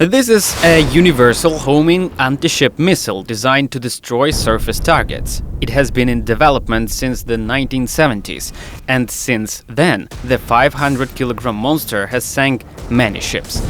This is a universal homing anti-ship missile designed to destroy surface targets. It has been in development since the 1970s, and since then the 500-kilogram monster has sank many ships.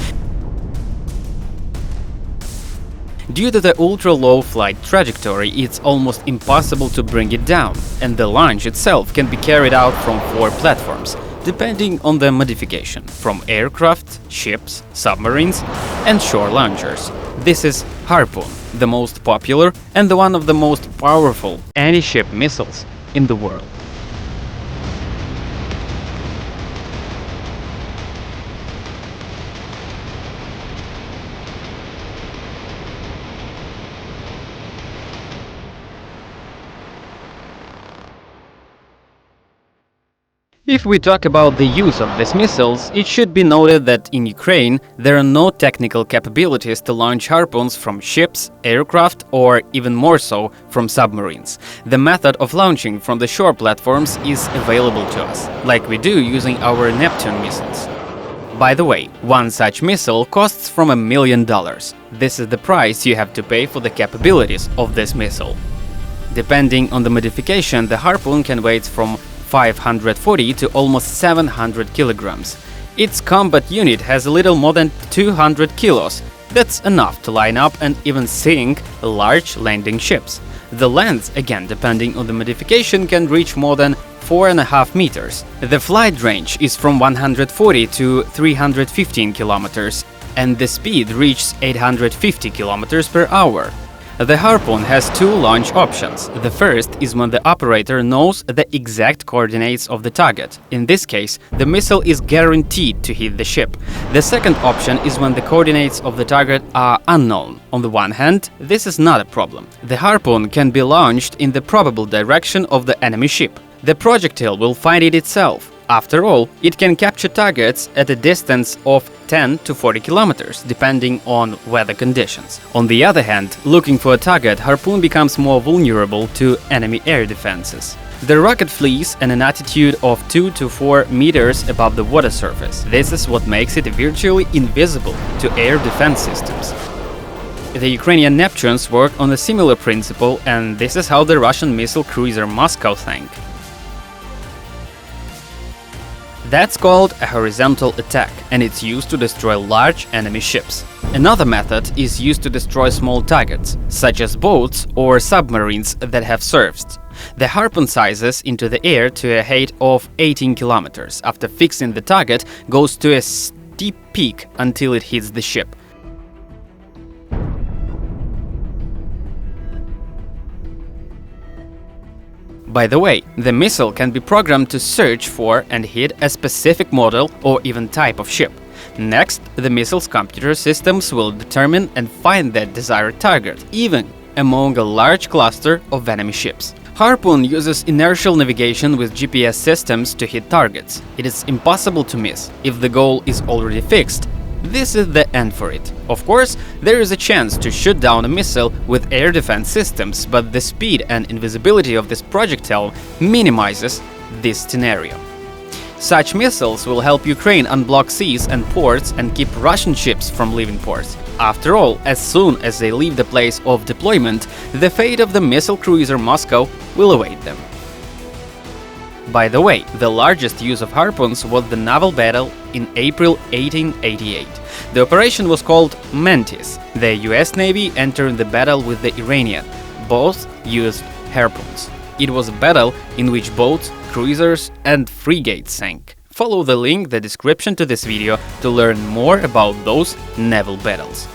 Due to the ultra-low flight trajectory, it's almost impossible to bring it down, and the launch itself can be carried out from 4 platforms, depending on the modification, from aircraft, ships, submarines and shore launchers. This is Harpoon, the most popular and one of the most powerful anti-ship missiles in the world. If we talk about the use of these missiles, it should be noted that in Ukraine there are no technical capabilities to launch Harpoons from ships, aircraft or even more so from submarines. The method of launching from the shore platforms is available to us, like we do using our Neptune missiles. By the way, one such missile costs from $1 million. This is the price you have to pay for the capabilities of this missile. Depending on the modification, the Harpoon can weigh from 540 to almost 700 kilograms. Its combat unit has a little more than 200 kilos. That's enough to line up and even sink large landing ships. The length, again depending on the modification, can reach more than 4.5 meters. The flight range is from 140 to 315 kilometers, and the speed reaches 850 kilometers per hour. The Harpoon has 2 launch options. The first is when the operator knows the exact coordinates of the target. In this case, the missile is guaranteed to hit the ship. The second option is when the coordinates of the target are unknown. On the one hand, this is not a problem. The Harpoon can be launched in the probable direction of the enemy ship. The projectile will find it itself. After all, it can capture targets at a distance of 10 to 40 kilometers, depending on weather conditions. On the other hand, looking for a target, Harpoon becomes more vulnerable to enemy air defenses. The rocket flees at an altitude of 2 to 4 meters above the water surface. This is what makes it virtually invisible to air defense systems. The Ukrainian Neptunes work on a similar principle, and this is how the Russian missile cruiser Moscow sank. That's called a horizontal attack, and it's used to destroy large enemy ships. Another method is used to destroy small targets, such as boats or submarines that have served. The Harpoon sizes into the air to a height of 18 kilometers. After fixing the target, goes to a steep peak until it hits the ship. By the way, the missile can be programmed to search for and hit a specific model or even type of ship. Next, the missile's computer systems will determine and find that desired target, even among a large cluster of enemy ships. Harpoon uses inertial navigation with GPS systems to hit targets. It is impossible to miss. If the goal is already fixed, this is the end for it. Of course, there is a chance to shoot down a missile with air defense systems, but the speed and invisibility of this projectile minimizes this scenario. Such missiles will help Ukraine unblock seas and ports and keep Russian ships from leaving ports. After all, as soon as they leave the place of deployment, the fate of the missile cruiser Moscow will await them. By the way, the largest use of Harpoons was the naval battle in April 1888. The operation was called Mantis. The US Navy entered the battle with the Iranian. Both used Harpoons. It was a battle in which boats, cruisers and frigates sank. Follow the link in the description to this video to learn more about those naval battles.